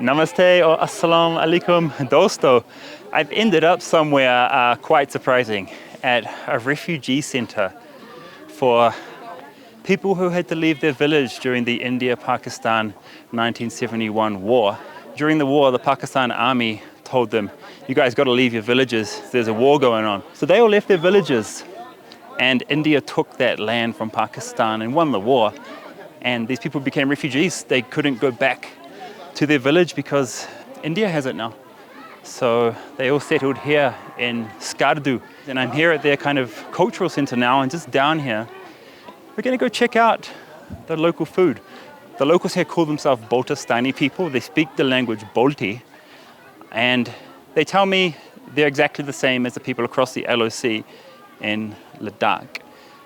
Namaste or Assalamu alaikum dosto. I've ended up somewhere quite surprising at a refugee center for people who had to leave their village during the India-Pakistan 1971 war. During the war, the Pakistan army told them, you guys got to leave your villages, there's a war going on. So they all left their villages and India took that land from Pakistan and won the war. And these people became refugees. They couldn't go back to their village because India has it now. So they all settled here in Skardu. And I'm here at their kind of cultural center now, and just down here, we're gonna go check out the local food. The locals here call themselves Baltistani people. They speak the language Balti, and they tell me they're exactly the same as the people across the LOC in Ladakh.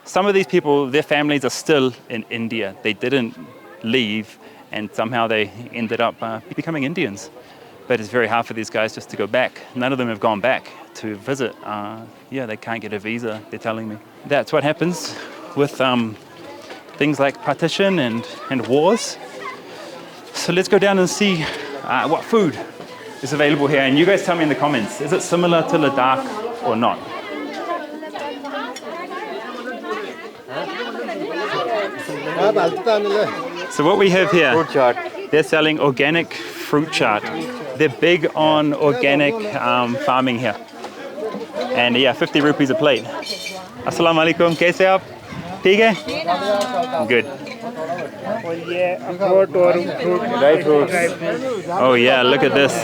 Some of these people, their families are still in India. They didn't leave, and somehow they ended up becoming Indians. But it's very hard for these guys just to go back. None of them have gone back to visit. They can't get a visa, they're telling me. That's what happens with things like partition and wars. So let's go down and see what food is available here. And you guys tell me in the comments, is it similar to Ladakh or not? So what we have here, Fruit chaat. They're selling organic fruit chaat. They're big on organic farming here. And 50 rupees a plate. Assalamu alaikum, kaise aap? Theek hai? Good. Dry fruits. Oh yeah, look at this.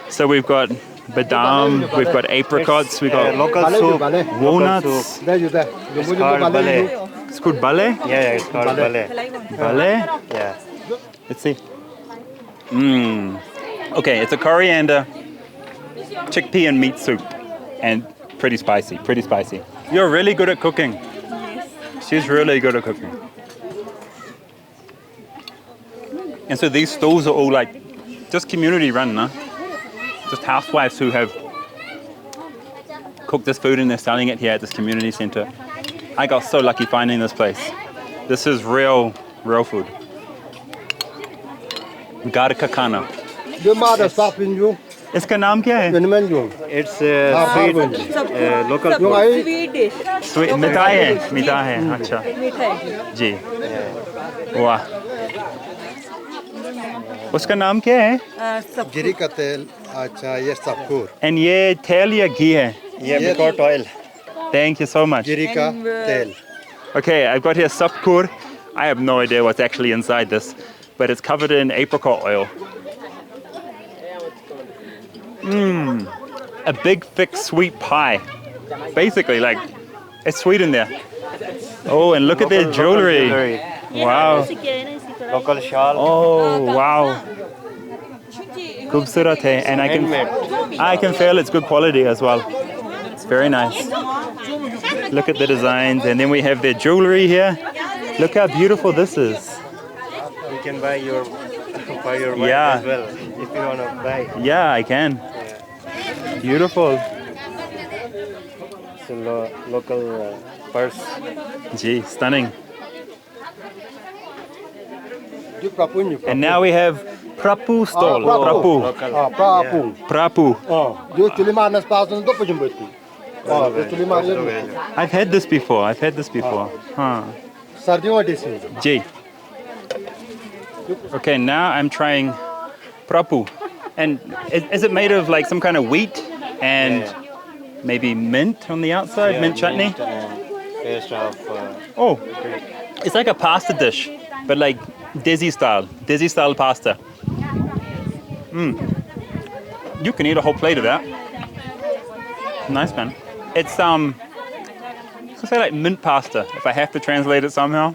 So we've got badam, we've got apricots, we've got Local soup. walnuts. It's called Balay. It's called Balay? Yeah, it's called Balay. Balay? Yeah. Let's see. Okay, it's a coriander, chickpea and meat soup. And pretty spicy, pretty spicy. You're really good at cooking. She's really good at cooking. And so these stalls are all like just community run, no? Just housewives who have cooked this food and they're selling it here at this community center. I got so lucky finding this place. This is real food. Garka khana. इसका नाम क्या है? It's sweet, local food. Sweet dish. Sweet मिठाई है, अच्छा. जी. वाह. उसका नाम क्या है? गिरी का तेल, अच्छा ये Zabkhoor. And ये तेल या घी है? Yeah, Apricot oil. Thank you so much. गिरी का तेल. Okay, I've got here Zabkhoor. I have no idea what's actually inside this, but it's covered in apricot oil. A big, thick, sweet pie. Basically, like, it's sweet in there. Oh, and look at their jewellery. Wow. Local shawl. Oh, wow. Khubsurat hai. And I can feel it's good quality as well. It's very nice. Look at the designs. And then we have their jewellery here. Look how beautiful this is. You can buy your wife Yeah. as well if you want to buy. Yeah, I can. Beautiful. It's a local purse. Gee, stunning. And now we have Prapu stall. Prapu. Local. Prapu. Prapu. I've had this before. Huh. Gee. Okay, now I'm trying Prapu. And is it made of like some kind of wheat and maybe mint on the outside, mint chutney? Paste of. Oh, it's like a pasta dish, but like Desi style pasta. You can eat a whole plate of that. Nice, man. It's let's say like mint pasta, if I have to translate it somehow.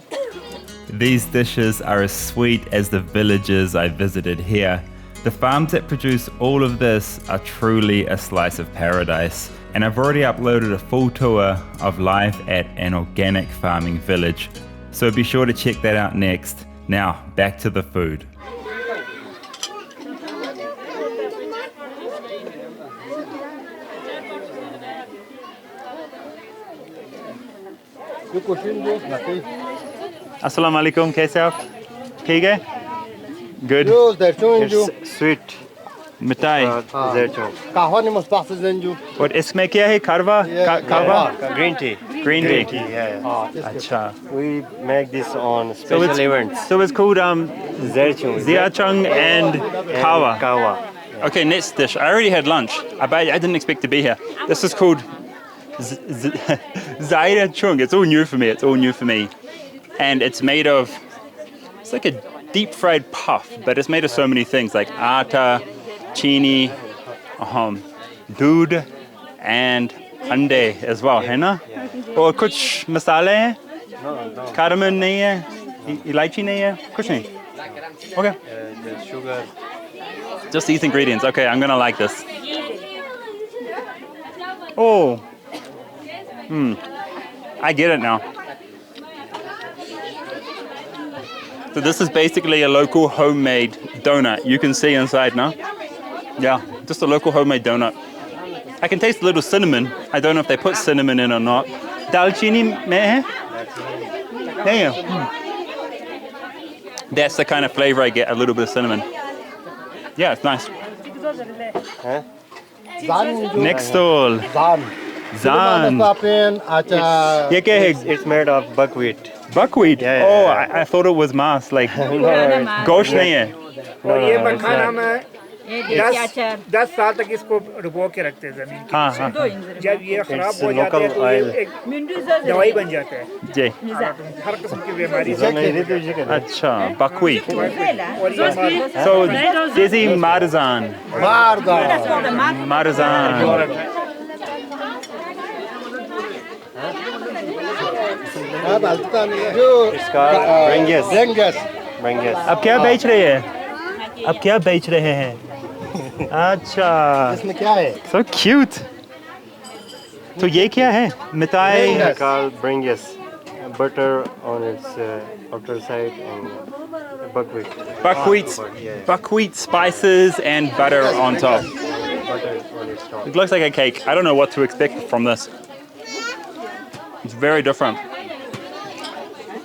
These dishes are as sweet as the villages I visited here. The farms that produce all of this are truly a slice of paradise. And I've already uploaded a full tour of life at an organic farming village. So be sure to check that out next. Now, back to the food. Assalamu alaikum, kaise aap? ठीक है? Good. It's sweet. Mitai. Zerchung. Kahwa ni mas bahsa zanju. और इसमें क्या है Karwa? Kahwa? Green tea. Green tea. Yeah. Achhar. We make this on So special events. it's called Zerchung. Zerchung and Kahwa. Kahwa. Okay, next dish. I already had lunch. I didn't expect to be here. This is called Zerchung. It's all new for me. It's all new for me. And it's made of, it's like a deep fried puff, but it's made of so many things like atta, chini, doodh, and ande as well, है ना? और कुछ मसाले हैं? Cardamom नहीं है? इलायची नहीं है? कुछ नहीं? Okay. The sugar. Just these ingredients. Okay, I'm gonna like this. Oh. I get it now. So this is basically a local homemade donut. You can see inside now. Yeah, just a local homemade donut. I can taste a little cinnamon. I don't know if they put cinnamon in or not. Dalchini mein hai? Yeah. That's the kind of flavor I get, a little bit of cinnamon. Yeah, it's nice. Huh? Next stall. Zan. Achhar. ये क्या है? It's made of buckwheat. Buckwheat? Yeah, Oh, yeah. I thought it was mass. Like, gosh nahi hai. और ये मखाना में Acchar. 10 साल तक इसको डुबो के रखते हैं जमीन की। हाँ, हाँ. जब ये खराब It's हो जाते local हैं तो oil. ये एक दवाई बन जाता है जी. हर किस्म की बीमारी से। अच्छा, buckwheat. और ये So, this is Marzan. Marzan. Baltistan जो It's called Bekgas. Bekgas. Bekgas. अब क्या बेच रहे हैं? अब क्या बेच रहे हैं? अच्छा. इसमें क्या है? So cute. तो ये क्या है? मिठाई. It's called Bekgas. Butter on its outer side and buckwheat. Buckwheat. Yeah. Buckwheat spices and butter on top. Butter on its top. It looks like a cake. I don't know what to expect from this. It's very different.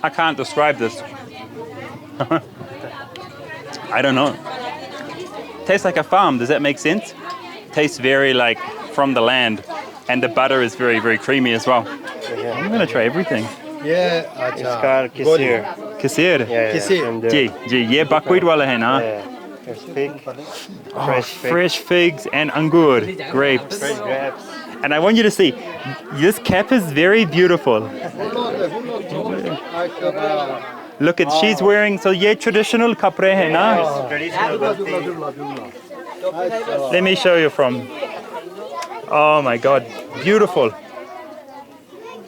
I can't describe this. I don't know. Tastes like a farm. Does that make sense? Tastes very like from the land. And the butter is very, very creamy as well. I'm going to try everything. ये It's अच्छा called Kisir. Kisir. Yeah, Kisir. from there. जी, जी, ये buckwheat वाला है ना? Yeah. It's fig. Oh, Fresh fig. fresh figs and angur, grapes. Fresh grapes. And I want you to see, this cap is very beautiful. Look at, she's wearing, so ये traditional kapre है ना? Traditional Balti. Let me show you from. Oh my God, beautiful.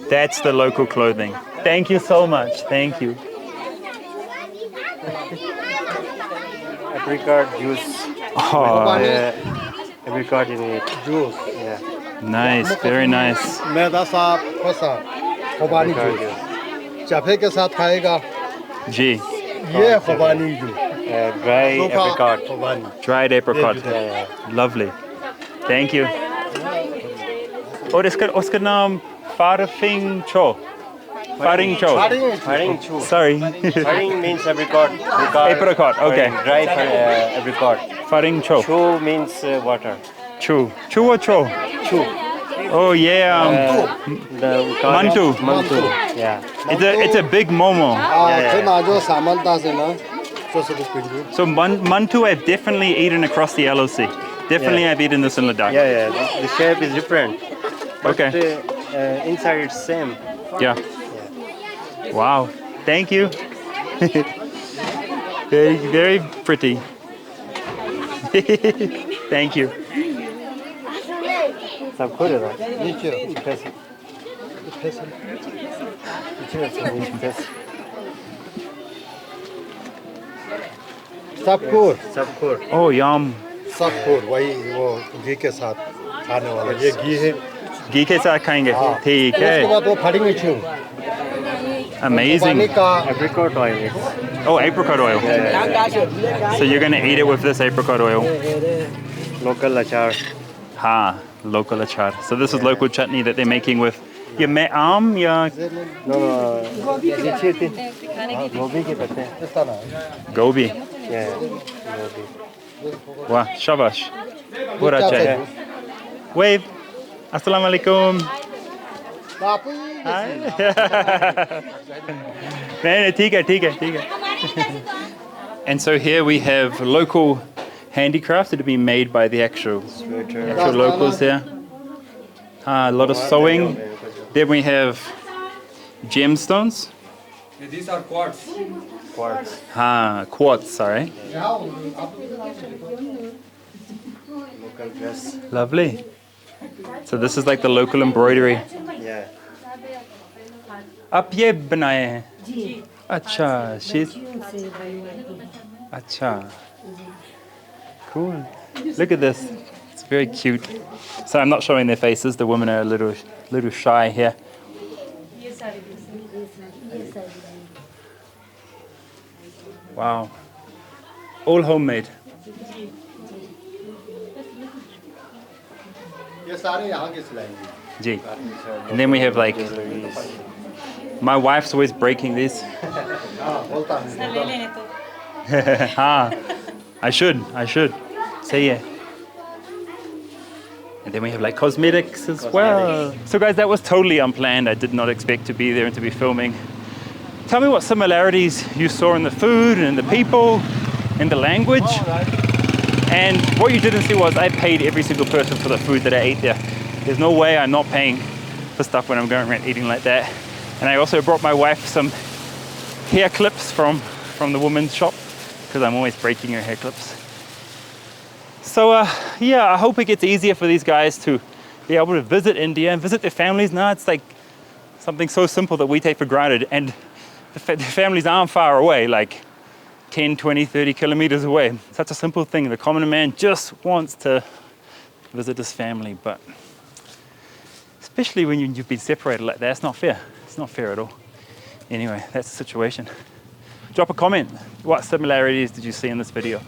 That's the local clothing. Thank you so much. Thank you. Apricot juice. Oh, Apricot in it. Juice Yeah. nice, very nice. मैदा साफ फसा खुबानी Apricot juice juice. चाफे के साथ खाएगा Gee, ये खुबानी juice Dry apricot. खुबानी dried apricot. Yeah. Lovely. Thank you. और उसका नाम Pharing Cho. Pharing Cho. Pharing Cho. Sorry. Pharing means apricot. Apricot, okay. Dry apricot. Pharing Cho. Cho means water. Chu. Chu or Cho? Chu. Oh yeah. Mantu. Mantu. Yeah. It's a big momo. फिर जो सामंता से ना तो सब पिंजू So Mantu I've definitely eaten across the LOC. Definitely Yeah. I've eaten this in Ladakh. Yeah. The shape is different. But Okay. inside it's same. Yeah. Wow. Thank you. Very, very pretty. Thank you. Zabkhoor है ना? नीचे सबकोर Zabkhoor. Oh, yum. सबकोर वही वो घी के साथ खाने वाला ये घी है घी के साथ खाएंगे ठीक उसके है बाद वो फड़ेंगे छू amazing पानी का Apricot oil. oh apricot oil so you're gonna eat it with this apricot oil Local achar. ha local achhar so this is local chutney that they're making with your yeah No. नीचे थी. गोभी के पत्ते. इस तरह gobi Yeah. Goभी. Wah, shabash. Pura अच्छा है. Wave. Assalamu alaikum. ठीक है. And so here we have local handicrafts that have been made by the actual locals there. A lot of sewing. Then we have gemstones. These are quartz. Quartz, sorry. Local dress. Lovely. So this is like the local embroidery. Yeah. आप ये बनाए हैं? अच्छा, she's अच्छा. Cool. Look at this. It's very cute. So I'm not showing their faces. The women are a little shy here. Wow. All homemade. ये सारे यहाँ के सिलाई हैं। Gee. And then we have like, my wife's always breaking these. बोलता हूँ। I should. Say yeah. And then we have like cosmetics as well. So guys, that was totally unplanned. I did not expect to be there and to be filming. Tell me what similarities you saw in the food and in the people, in the language. And what you didn't see was I paid every single person for the food that I ate there. There's no way I'm not paying for stuff when I'm going around eating like that. And I also brought my wife some hair clips from the woman's shop because I'm always breaking her hair clips. So yeah, I hope it gets easier for these guys to be able to visit India and visit their families. Now it's like something so simple that we take for granted, and the families aren't far away, like 10, 20, 30 kilometers away. Such a simple thing. The common man just wants to visit his family, but especially when you've been separated like that, it's not fair. It's not fair at all. Anyway, that's the situation. Drop a comment. What similarities did you see in this video?